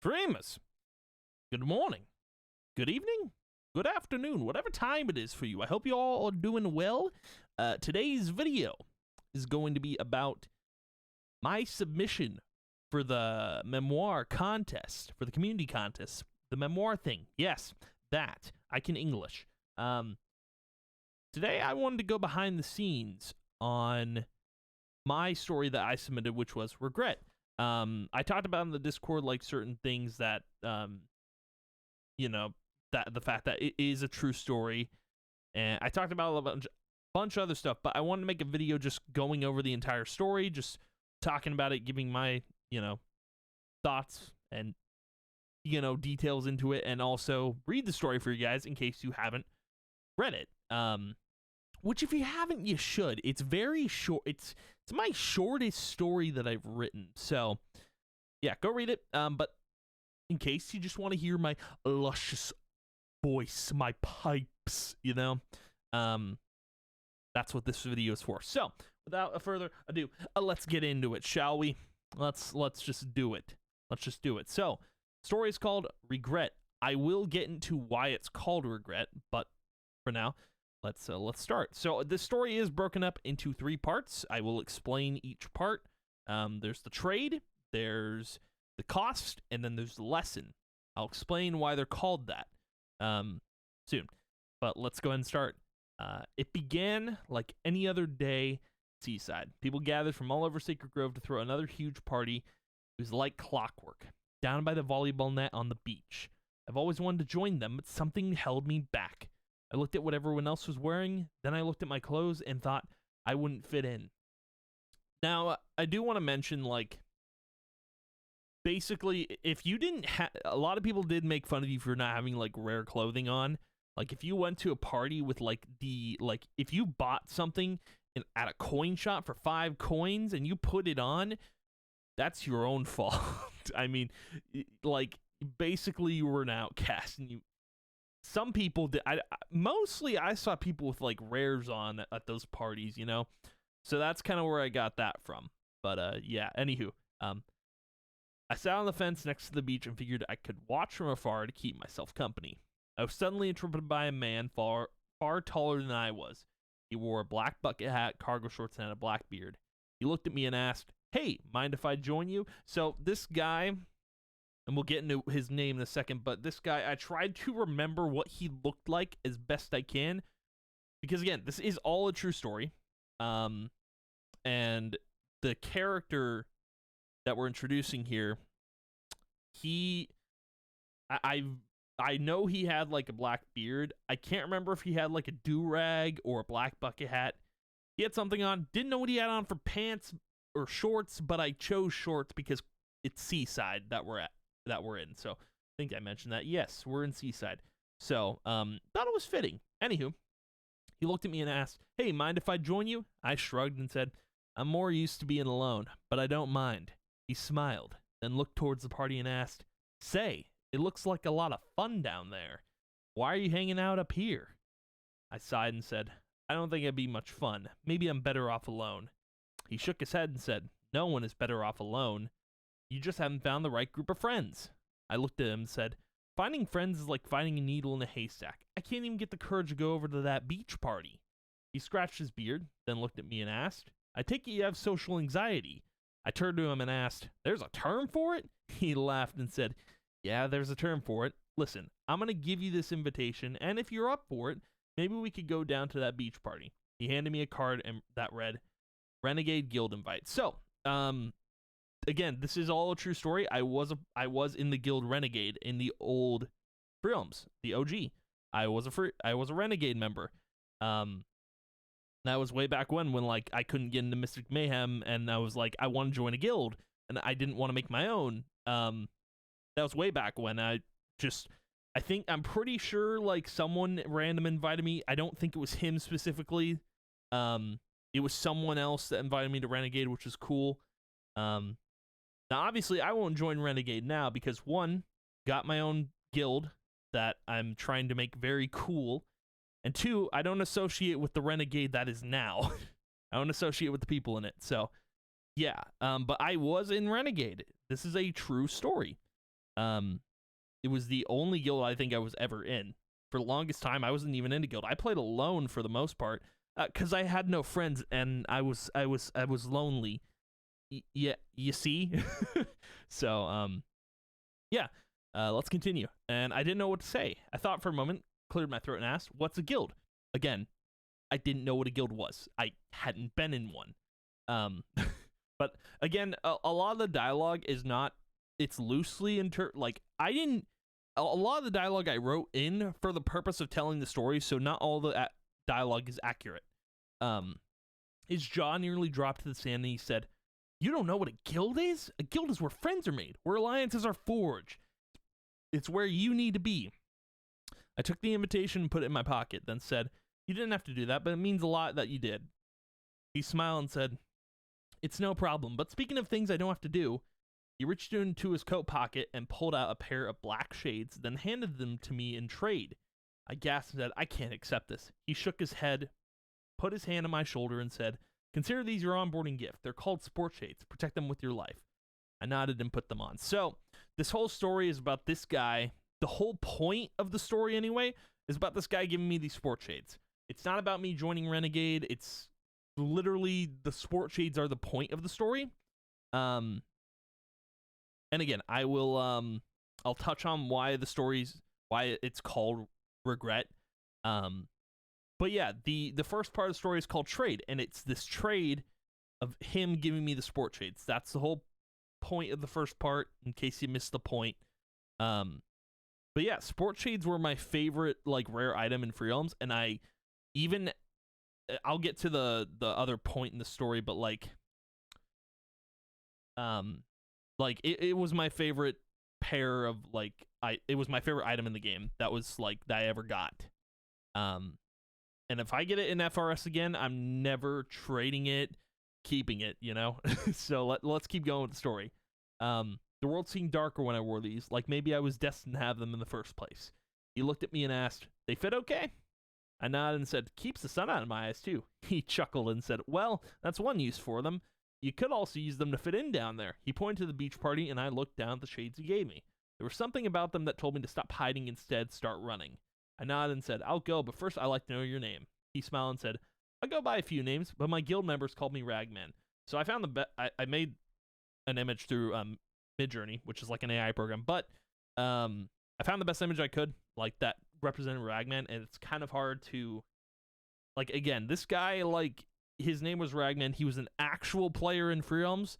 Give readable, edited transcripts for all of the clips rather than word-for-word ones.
Dreamers, good morning, good evening, good afternoon, whatever time it is for you. I hope you all are doing well. Today's video is going to be about my submission for the memoir contest, for the community contest, the memoir thing. Yes, that. I can English. Today I wanted to go behind the scenes on my story that I submitted, which was Regret. I talked about in the Discord, like, certain things that, that the fact that it is a true story, and I talked about a bunch of other stuff, but I wanted to make a video just going over the entire story, just talking about it, giving my, thoughts and, details into it, and also read the story for you guys in case you haven't read it. Which, if you haven't, you should. It's very short. It's my shortest story that I've written. So, yeah, go read it. But in case you just want to hear my luscious voice, my pipes, that's what this video is for. So, without further ado, let's get into it, shall we? Let's just do it. Let's just do it. So, story is called Regret. I will get into why it's called Regret, but for now, let's start. So this story is broken up into 3 parts. I will explain each part. There's the trade, there's the cost, and then there's the lesson. I'll explain why they're called that soon. But let's go ahead and start. It began like any other day, Seaside. People gathered from all over Sacred Grove to throw another huge party. It was like clockwork, down by the volleyball net on the beach. I've always wanted to join them, but something held me back. I looked at what everyone else was wearing, then I looked at my clothes and thought I wouldn't fit in. Now, I do want to mention, like, basically, if you didn't have, a lot of people did make fun of you for not having, like, rare clothing on. Like, if you went to a party with, like, if you bought something at a coin shop for 5 coins and you put it on, that's your own fault. I mean, like, basically you were an outcast and some people did. Mostly I saw people with like rares on at those parties, so that's kind of where I got that from. But yeah, anywho, I sat on the fence next to the beach and figured I could watch from afar to keep myself company. I was suddenly interrupted by a man far taller than I was. He wore a black bucket hat, cargo shorts, and had a black beard. He looked at me and asked, "Hey, mind if I join you?" So this guy, and we'll get into his name in a second, but this guy, I tried to remember what he looked like as best I can, because again, this is all a true story, and the character that we're introducing here, I know he had like a black beard. I can't remember if he had like a do-rag or a black bucket hat. He had something on. Didn't know what he had on for pants or shorts, but I chose shorts because it's Seaside that we're in. So I think I mentioned that. Yes, we're in Seaside. So thought it was fitting. Anywho, he looked at me and asked, "Hey, mind if I join you?" I shrugged and said, "I'm more used to being alone, but I don't mind." He smiled, then looked towards the party and asked, "Say, it looks like a lot of fun down there. Why are you hanging out up here?" I sighed and said, "I don't think it'd be much fun. Maybe I'm better off alone." He shook his head and said, "No one is better off alone. You just haven't found the right group of friends." I looked at him and said, "Finding friends is like finding a needle in a haystack. I can't even get the courage to go over to that beach party." He scratched his beard, then looked at me and asked, "I take it you have social anxiety." I turned to him and asked, "There's a term for it?" He laughed and said, "Yeah, there's a term for it. Listen, I'm going to give you this invitation, and if you're up for it, maybe we could go down to that beach party." He handed me a card that read, "Renegade Guild Invite." So, again, this is all a true story. I was in the Guild Renegade in the old films, the OG. I was a Renegade member. That was way back when like I couldn't get into Mystic Mayhem, and I was like, I want to join a guild, and I didn't want to make my own. That was way back when. I'm pretty sure like someone random invited me. I don't think it was him specifically. It was someone else that invited me to Renegade, which is cool. Now, obviously, I won't join Renegade now because, one, got my own guild that I'm trying to make very cool, and 2, I don't associate with the Renegade that is now. I don't associate with the people in it. So, yeah. But I was in Renegade. This is a true story. It was the only guild I think I was ever in. For the longest time, I wasn't even in a guild. I played alone for the most part because I had no friends and I was lonely. Yeah, you see. So yeah. Let's continue. And I didn't know what to say. I thought for a moment, cleared my throat, and asked, "What's a guild?" Again, I didn't know what a guild was. I hadn't been in one. But again, a lot of the dialogue is not. It's loosely like I didn't. A lot of the dialogue I wrote in for the purpose of telling the story, so not all the dialogue is accurate. His jaw nearly dropped to the sand, and he said, "You don't know what a guild is? A guild is where friends are made, where alliances are forged. It's where you need to be." I took the invitation and put it in my pocket, then said, "You didn't have to do that, but it means a lot that you did." He smiled and said, "It's no problem, but speaking of things I don't have to do," he reached into his coat pocket and pulled out a pair of black shades, then handed them to me in trade. I gasped and said, "I can't accept this." He shook his head, put his hand on my shoulder, and said, "Consider these your onboarding gift. They're called sport shades. Protect them with your life." I nodded and put them on. So this whole story is about this guy. The whole point of the story, anyway, is about this guy giving me these sport shades. It's not about me joining Renegade. It's literally the sport shades are the point of the story. And again, I will I'll touch on why it's called Regret. But yeah, the first part of the story is called Trade, and it's this trade of him giving me the sport shades. That's the whole point of the first part, in case you missed the point. But yeah, sport shades were my favorite like rare item in Free Realms, and I'll get to the other point in the story, but it was my favorite pair of it was my favorite item in the game that I ever got. And if I get it in FRS again, I'm never trading it, keeping it, you know? So let's keep going with the story. The world seemed darker when I wore these, like maybe I was destined to have them in the first place. He looked at me and asked, "They fit okay?" I nodded and said, "Keeps the sun out of my eyes too." He chuckled and said, "Well, that's one use for them. You could also use them to fit in down there." He pointed to the beach party, and I looked down at the shades he gave me. There was something about them that told me to stop hiding, instead start running. I nodded and said, "I'll go, but first I'd like to know your name." He smiled and said, "I go by a few names, but my guild members called me Ragman." So I found I made an image through Midjourney, which is like an AI program, but I found the best image I could, like that represented Ragman, and it's kind of hard to, again, this guy, his name was Ragman. He was an actual player in Free Realms.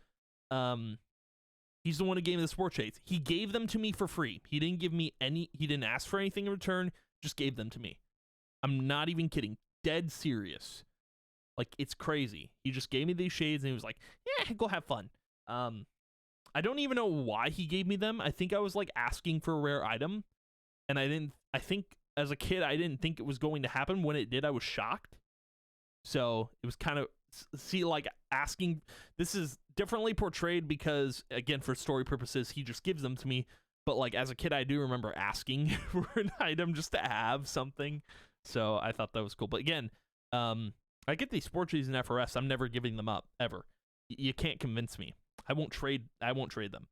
He's the one who gave me the sport shades. He gave them to me for free. He didn't give me he didn't ask for anything in return, just gave them to me. I'm not even kidding. Dead serious. It's crazy. He just gave me these shades and he was like, "Yeah, go have fun." I don't even know why he gave me them. I think I was asking for a rare item, and I think as a kid I didn't think it was going to happen. When it did, I was shocked. So it was kind of asking. This is differently portrayed because, again, for story purposes, he just gives them to me. But as a kid, I do remember asking for an item just to have something. So I thought that was cool. But again, I get these sport shades in FRS. I'm never giving them up ever. You can't convince me. I won't trade them.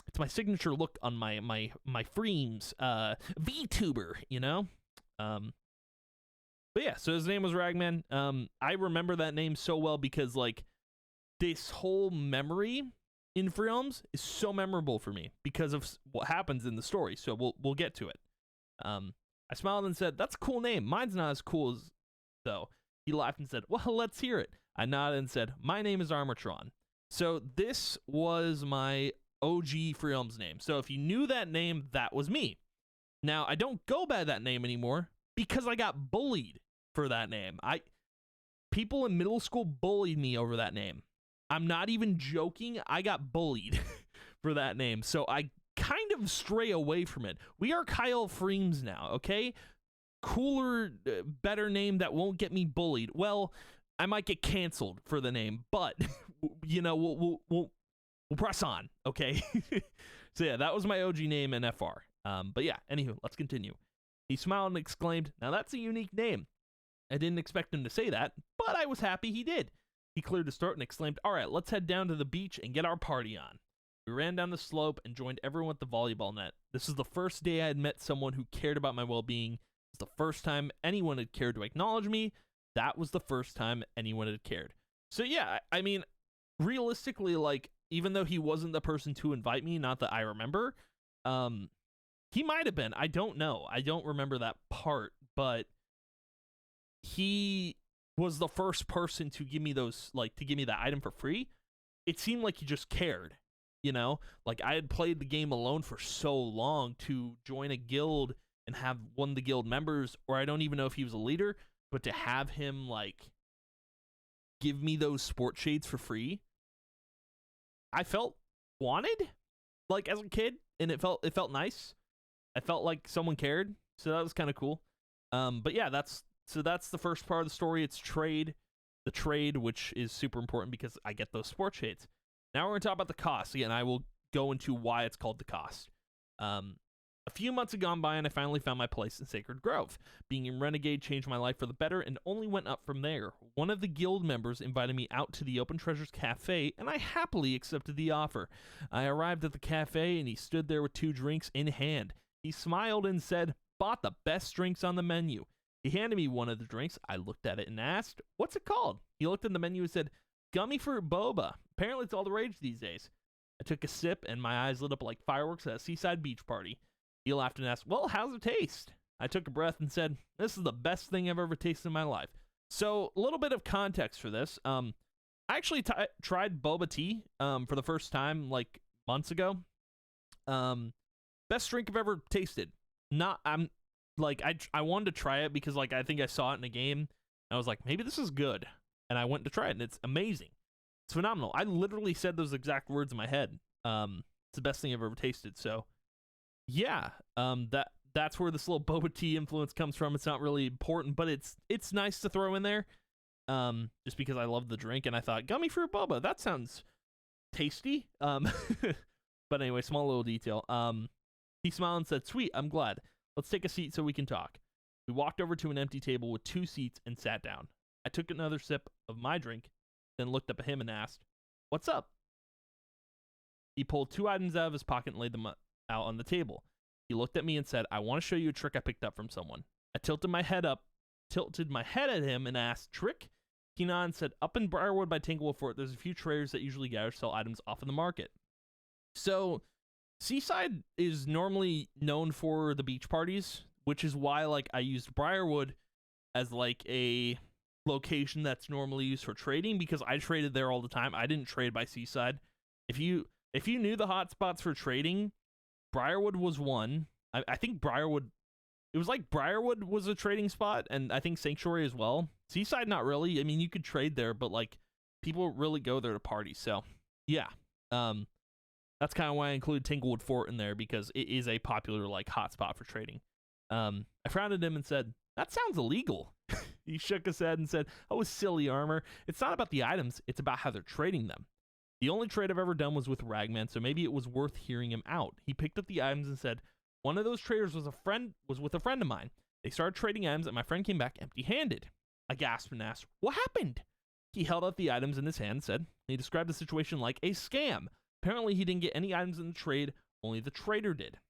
It's my signature look on my Freems VTuber, you know? But yeah, so his name was Ragman. I remember that name so well because this whole memory in Free Realms is so memorable for me because of what happens in the story. So we'll get to it. I smiled and said, "That's a cool name. Mine's not as cool as though." He laughed and said, "Well, let's hear it." I nodded and said, "My name is Armatron." So this was my OG Free Realms name. So if you knew that name, that was me. Now, I don't go by that name anymore because I got bullied for that name. People in middle school bullied me over that name. I'm not even joking. I got bullied for that name. So I kind of stray away from it. We are Kyle Freems now, okay? Cooler, better name that won't get me bullied. Well, I might get canceled for the name, but you know, we'll press on, okay? So yeah, that was my OG name in FR. But yeah, anywho, let's continue. He smiled and exclaimed, "Now that's a unique name." I didn't expect him to say that, but I was happy he did. He cleared his throat and exclaimed, "All right, let's head down to the beach and get our party on." We ran down the slope and joined everyone at the volleyball net. This is the first day I had met someone who cared about my well-being. It's the first time anyone had cared to acknowledge me. That was the first time anyone had cared. So yeah, I mean, realistically, like, even though he wasn't the person to invite me, not that I remember, he might have been. I don't know. I don't remember that part, but he was the first person to give me those, like, to give me that item for free. It seemed like he just cared, you know? Like, I had played the game alone for so long to join a guild and have one of the guild members, or I don't even know if he was a leader, but to have him, like, give me those sport shades for free, I felt wanted, like, as a kid, and it felt nice. I felt like someone cared, so that was kind of cool. But yeah, that's the first part of the story. It's the trade, which is super important because I get those sport shades. Now we're going to talk about the cost. Again, I will go into why it's called the cost. A few months had gone by, and I finally found my place in Sacred Grove. Being in Renegade changed my life for the better and only went up from there. One of the guild members invited me out to the Open Treasures Cafe, and I happily accepted the offer. I arrived at the cafe, and he stood there with 2 drinks in hand. He smiled and said, "Bought the best drinks on the menu." He handed me one of the drinks. I looked at it and asked, "What's it called?" He looked at the menu and said, "Gummy fruit boba." Apparently it's all the rage these days. I took a sip, and my eyes lit up like fireworks at a seaside beach party. He laughed and asked, "Well, how's it taste?" I took a breath and said, "This is the best thing I've ever tasted in my life." So, a little bit of context for this. I actually tried boba tea for the first time, like, months ago. Best drink I've ever tasted. I wanted to try it because, like, I think I saw it in a game, and I was like, maybe this is good. And I went to try it, and it's amazing. It's phenomenal. I literally said those exact words in my head. It's the best thing I've ever tasted, so... yeah, that's where this little boba tea influence comes from. It's not really important, but it's nice to throw in there, just because I love the drink, and I thought, gummy fruit boba, that sounds tasty. But anyway, small little detail. He smiled and said, "Sweet, I'm glad. Let's take a seat so we can talk." We walked over to an empty table with 2 seats and sat down. I took another sip of my drink, then looked up at him and asked, "What's up?" He pulled 2 items out of his pocket and laid them out on the table. He looked at me and said, "I want to show you a trick I picked up from someone." I tilted my head at him and asked, "Trick?" He nodded and said, "Up in Briarwood by Tanglewood Fort, there's a few traders that usually gather sell items off in the market." So, Seaside is normally known for the beach parties, which is why, like, I used Briarwood as, like, a location that's normally used for trading, because I traded there all the time. I didn't trade by Seaside. If you knew the hotspots for trading, Briarwood was one. I think Briarwood, it was like Briarwood was a trading spot, and I think Sanctuary as well. Seaside, not really. I mean, you could trade there, but, like, people really go there to party. So, yeah. That's kind of why I included Tanglewood Fort in there, because it is a popular, like, hotspot for trading. I frowned at him and said, "That sounds illegal." He shook his head and said, "Oh, silly Armor. It's not about the items. It's about how they're trading them. The only trade I've ever done was with Ragman, so maybe it was worth hearing him out." He picked up the items and said, "One of those traders was with a friend of mine. They started trading items, and my friend came back empty-handed." I gasped and asked, "What happened?" He held out the items in his hand and said, he described the situation like a scam. Apparently, he didn't get any items in the trade, only the trader did.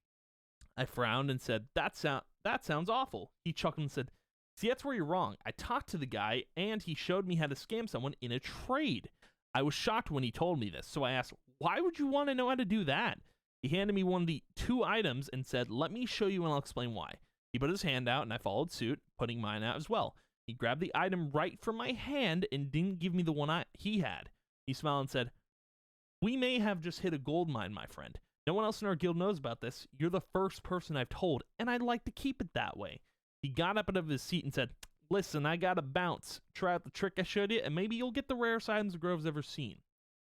I frowned and said, that sounds awful." He chuckled and said, "See, that's where you're wrong. I talked to the guy, and he showed me how to scam someone in a trade." I was shocked when he told me this, so I asked, "Why would you want to know how to do that?" He handed me one of the 2 items and said, "Let me show you and I'll explain why." He put his hand out, and I followed suit, putting mine out as well. He grabbed the item right from my hand and didn't give me the one he had. He smiled and said, "We may have just hit a gold mine, my friend. No one else in our guild knows about this. You're the first person I've told, and I'd like to keep it that way." He got up out of his seat and said, "Listen, I gotta bounce. Try out the trick I showed you, and maybe you'll get the rarest items the Grove's ever seen."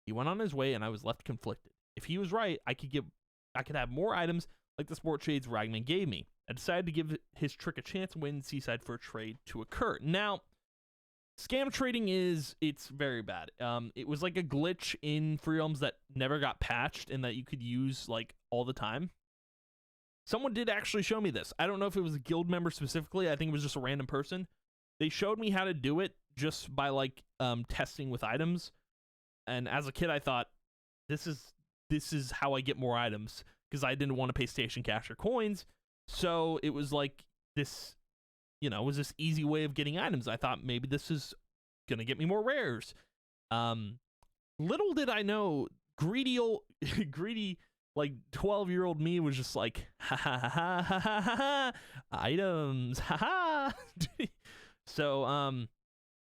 He went on his way, and I was left conflicted. If he was right, I could have more items like the sport shades Ragman gave me. I decided to give his trick a chance and wait in Seaside for a trade to occur. Now, scam trading it's very bad. It was like a glitch in Free Realms that never got patched and that you could use, like, all the time. Someone did actually show me this. I don't know if it was a guild member specifically. I think it was just a random person. They showed me how to do it just by, like, testing with items. And as a kid, I thought, this is this is how I get more items, because I didn't want to pay station cash or coins. So it was like this, was this easy way of getting items. I thought maybe this is going to get me more rares. Little did I know, greedy, like 12-year-old me was just like, ha ha ha ha ha ha, ha items, ha ha. So,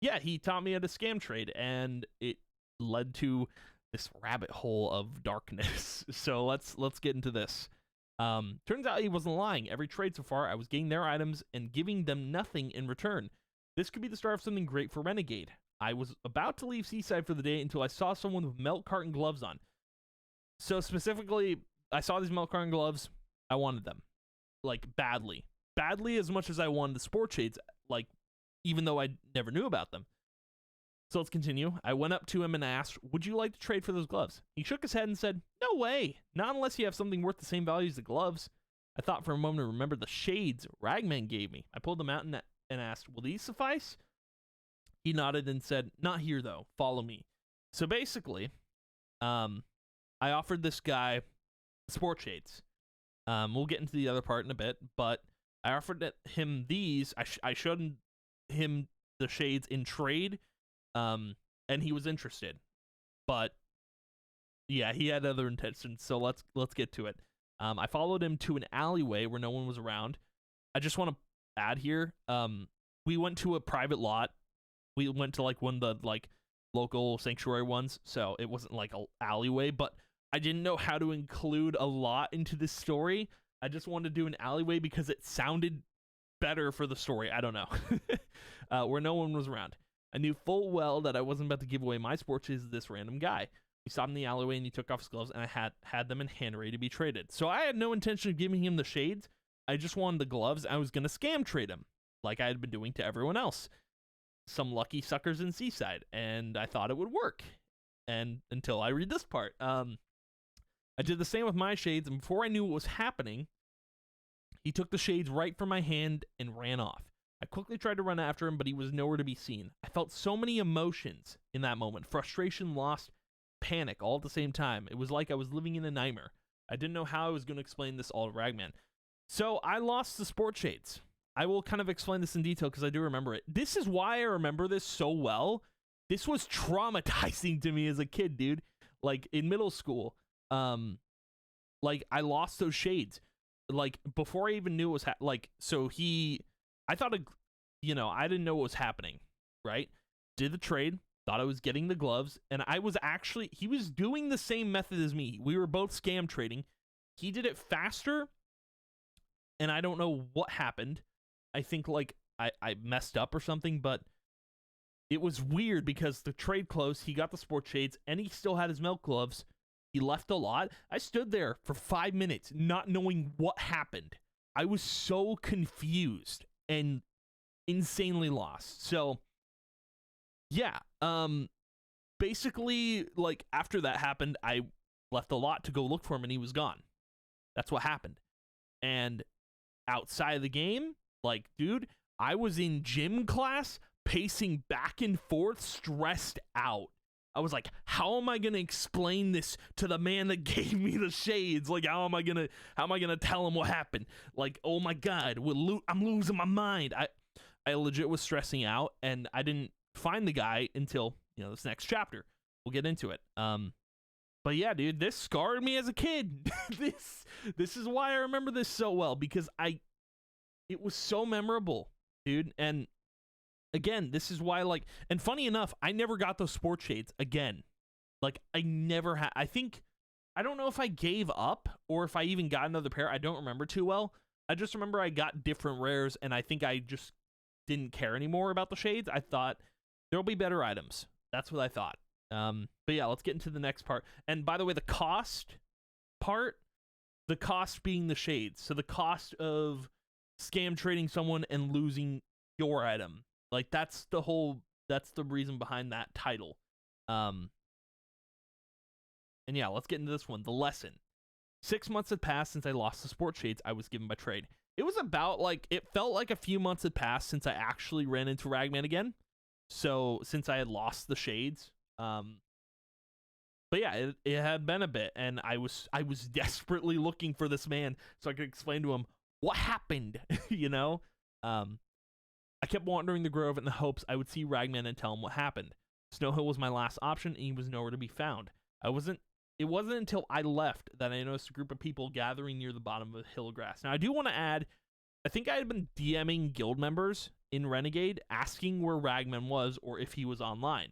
yeah, he taught me how to scam trade, and it led to this rabbit hole of darkness. So let's get into this. Turns out he wasn't lying. Every trade so far, I was getting their items and giving them nothing in return. This could be the start of something great for Renegade. I was about to leave Seaside for the day until I saw someone with milk carton gloves on. So specifically, I saw these milk carton gloves. I wanted them, like, badly as much as I wanted the sport shades, like, even though I never knew about them. So let's continue. I went up to him and asked, would you like to trade for those gloves? He shook his head and said, no way, not unless you have something worth the same value as the gloves. I thought for a moment and remembered the shades Ragman gave me. I pulled them out and asked, will these suffice? He nodded and said, not here though, follow me. So basically, I offered this guy sport shades. We'll get into the other part in a bit, but I offered him these. I showed him the shades in trade, and he was interested. But yeah, he had other intentions, so let's get to it. I followed him to an alleyway where no one was around. I just want to add here, we went to a private lot. We went to like one of the like local sanctuary ones, so it wasn't like an alleyway, but I didn't know how to include a lot into this story. I just wanted to do an alleyway because it sounded better for the story. I don't know. Where no one was around. I knew full well that I wasn't about to give away my sports shoes to this random guy. We stopped in the alleyway and he took off his gloves, and I had them in hand ready to be traded. So I had no intention of giving him the shades. I just wanted the gloves. I was going to scam trade him like I had been doing to everyone else. Some lucky suckers in Seaside, and I thought it would work. And until I read this part. I did the same with my shades, and before I knew what was happening, he took the shades right from my hand and ran off. I quickly tried to run after him, but he was nowhere to be seen. I felt so many emotions in that moment. Frustration, loss, panic, all at the same time. It was like I was living in a nightmare. I didn't know how I was going to explain this all to Ragman. So I lost the sport shades. I will kind of explain this in detail because I do remember it. This is why I remember this so well. This was traumatizing to me as a kid, dude. Like, in middle school. Like, I lost those shades. Like, before I even knew it was I thought, I didn't know what was happening, right? Did the trade, thought I was getting the gloves, and he was doing the same method as me. We were both scam trading. He did it faster, and I don't know what happened. I think, like, I messed up or something, but it was weird because the trade closed, he got the sport shades, and he still had his milk gloves. He left a lot. I stood there for 5 minutes not knowing what happened. I was so confused and insanely lost. So, yeah. Basically, like, after that happened, I left a lot to go look for him, and he was gone. That's what happened. And outside of the game, like, dude, I was in gym class, pacing back and forth, stressed out. I was like, how am I going to explain this to the man that gave me the shades? Like, how am I going to tell him what happened? Like, oh my God, I'm losing my mind. I legit was stressing out, and I didn't find the guy until, this next chapter. We'll get into it. But yeah, dude, this scarred me as a kid. This is why I remember this so well, because it was so memorable, dude. And again, this is why, like, and funny enough, I never got those sports shades again. Like, I never had. I don't know if I gave up or if I even got another pair. I don't remember too well. I just remember I got different rares, and I think I just didn't care anymore about the shades. I thought there'll be better items. That's what I thought. But yeah, let's get into the next part. And by the way, the cost part, the cost being the shades. So the cost of scam trading someone and losing your item. Like, that's the reason behind that title. And yeah, let's get into this one. The lesson. 6 months had passed since I lost the sport shades I was given by trade. It was about, like, it felt like a few months had passed since I actually ran into Ragman again. So, since I had lost the shades, but yeah, it had been a bit, and I was desperately looking for this man so I could explain to him what happened. you know, I kept wandering the grove in the hopes I would see Ragman and tell him what happened. Snow Hill was my last option, and he was nowhere to be found. It wasn't until I left that I noticed a group of people gathering near the bottom of the hill grass. Now, I do want to add, I think I had been DMing guild members in Renegade asking where Ragman was or if he was online.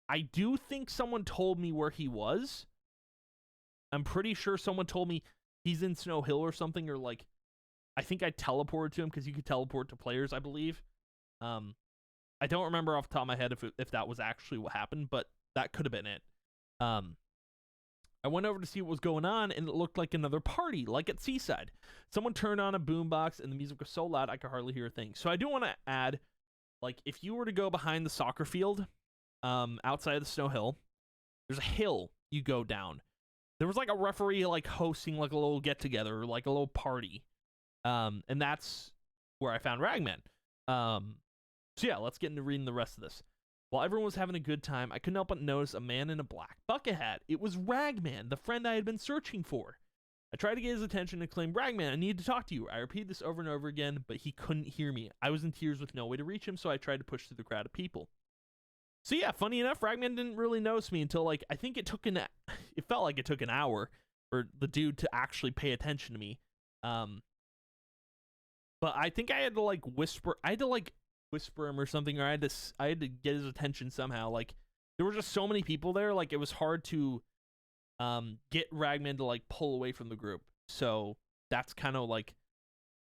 I do think someone told me where he was. I'm pretty sure someone told me he's in Snow Hill or something, or like, I think I teleported to him because you could teleport to players, I believe. I don't remember off the top of my head if that was actually what happened, but that could have been it. I went over to see what was going on, and it looked like another party, like at Seaside. Someone turned on a boombox, and the music was so loud I could hardly hear a thing. So I do want to add, like, if you were to go behind the soccer field, outside of the Snow Hill, there's a hill you go down. There was like a referee like hosting like a little get together, like a little party, and that's where I found Ragman. So yeah, let's get into reading the rest of this. While everyone was having a good time, I couldn't help but notice a man in a black bucket hat. It was Ragman, the friend I had been searching for. I tried to get his attention and claimed, Ragman, I need to talk to you. I repeated this over and over again, but he couldn't hear me. I was in tears with no way to reach him, so I tried to push through the crowd of people. So yeah, funny enough, Ragman didn't really notice me until, like, I think it felt like it took an hour for the dude to actually pay attention to me. But I think I had to whisper him or something, or I had to get his attention somehow. Like, there were just so many people there, like it was hard to get Ragman to like pull away from the group. So that's kind of like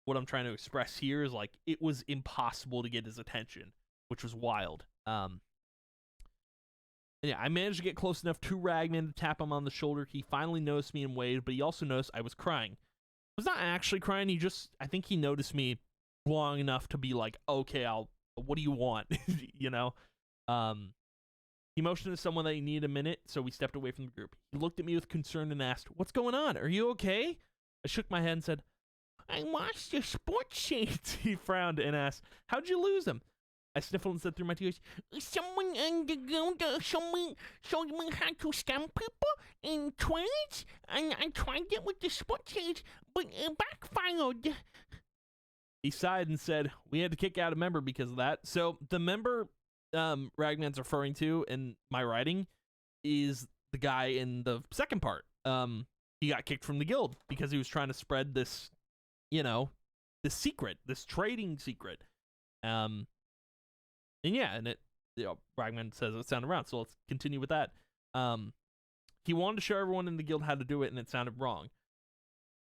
what I'm trying to express here, is like it was impossible to get his attention, which was wild. Yeah, I managed to get close enough to Ragman to tap him on the shoulder. He finally noticed me and waved, but he also noticed I was crying. I was not actually crying. I think he noticed me long enough to be like, okay, what do you want? you know? He motioned to someone that he needed a minute, so we stepped away from the group. He looked at me with concern and asked, what's going on? Are you okay? I shook my head and said, I lost your sports shades. He frowned and asked, how'd you lose them? I sniffled and said through my tears, someone underground showed me how to scam people in trades, and I tried it with the sports shades, but it backfired. He sighed and said, we had to kick out a member because of that. So the member Ragman's referring to in my writing is the guy in the second part. He got kicked from the guild because he was trying to spread this, this secret, this trading secret. And yeah, and Ragman says it sounded wrong, so let's continue with that. He wanted to show everyone in the guild how to do it, and it sounded wrong.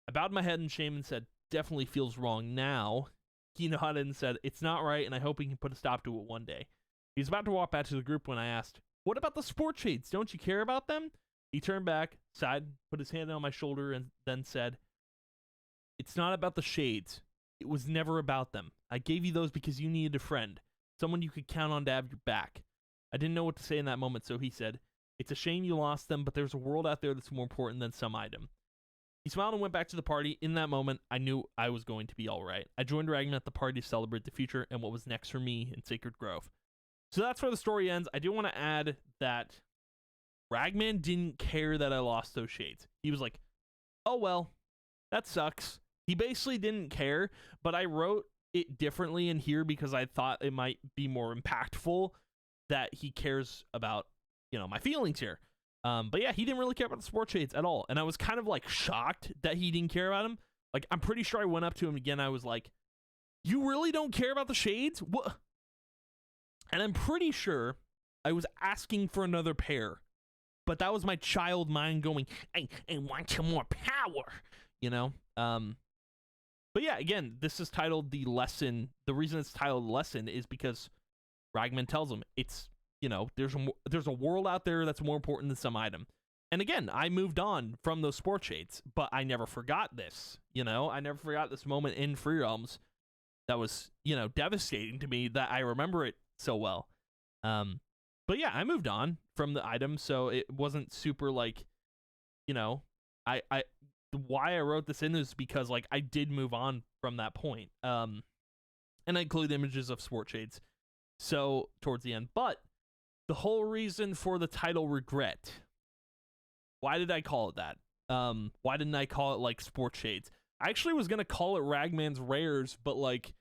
I bowed my head in shame and said, definitely feels wrong now. He nodded and said, it's not right, and I hope we can put a stop to it one day. He was about to walk back to the group when I asked, what about the sports shades? Don't you care about them? He turned back, sighed, put his hand on my shoulder, and then said, it's not about the shades. It was never about them. I gave you those because you needed a friend, someone you could count on to have your back. I didn't know what to say in that moment, so he said, it's a shame you lost them, but there's a world out there that's more important than some item. He smiled and went back to the party. In that moment, I knew I was going to be all right. I joined Ragman at the party to celebrate the future and what was next for me in Sacred Grove. So that's where the story ends. I do want to add that Ragman didn't care that I lost those shades. He was like, oh, well, that sucks. He basically didn't care, but I wrote it differently in here because I thought it might be more impactful that he cares about, my feelings here. But yeah, he didn't really care about the sports shades at all. And I was kind of like shocked that he didn't care about him. Like, I'm pretty sure I went up to him again. I was like, you really don't care about the shades? What? And I'm pretty sure I was asking for another pair. But that was my child mind going, I want some more power, But yeah, again, this is titled The Lesson. The reason it's titled Lesson is because Ragman tells him it's, there's a world out there that's more important than some item. And again, I moved on from those sports shades, but I never forgot this, I never forgot this moment in Free Realms that was, devastating to me, that I remember it so well. But yeah, I moved on from the item, so it wasn't super like, why I wrote this in is because like I did move on from that point. And I include images of sports shades so towards the end. But the whole reason for the title Regret Why did I call it that? Why didn't I call it like Sports Shades? I actually was gonna call it Ragman's Rares, but like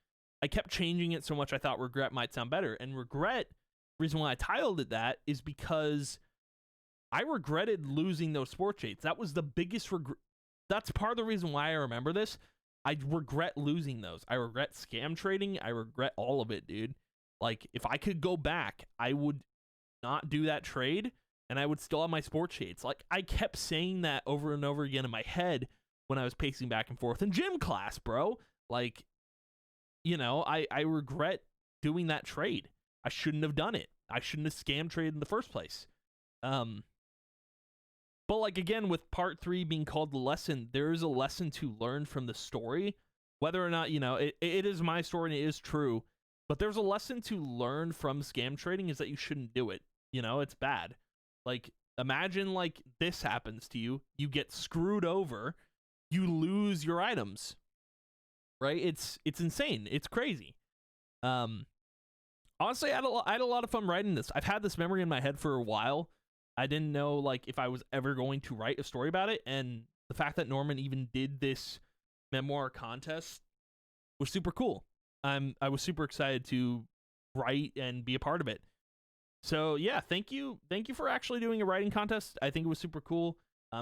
I kept changing it so much I thought Regret might sound better. And Regret, reason why I titled it that is because I regretted losing those Sports Shades. That was the biggest regret. That's part of the reason why I remember this. I regret losing those. I regret scam trading. I regret all of it, dude. Like, if I could go back, I would not do that trade, and I would still have my Sports Shades. Like, I kept saying that over and over again in my head when I was pacing back and forth in gym class, bro. Like, you know, I regret doing that trade. I shouldn't have done it. I shouldn't have scam traded in the first place. But like, again, with part 3 being called The Lesson, there is a lesson to learn from the story. Whether or not, you know, it is my story and it is true, but there's a lesson to learn from scam trading is that you shouldn't do it. You know, it's bad. Like, imagine like this happens to you. You get screwed over. You lose your items. Right? It's insane. It's crazy. Honestly, I had a lot of fun writing this. I've had this memory in my head for a while. I didn't know like if I was ever going to write a story about it, and the fact that Norman even did this memoir contest was super cool. I was super excited to write and be a part of it. So yeah, thank you for actually doing a writing contest. I think it was super cool.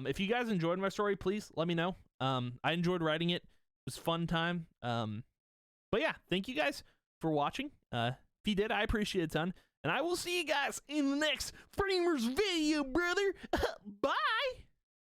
If you guys enjoyed my story, please let me know. I enjoyed writing it. It was a fun time. But yeah, thank you guys for watching. If you did, I appreciate it a ton. And I will see you guys in the next Framers video, brother. Bye!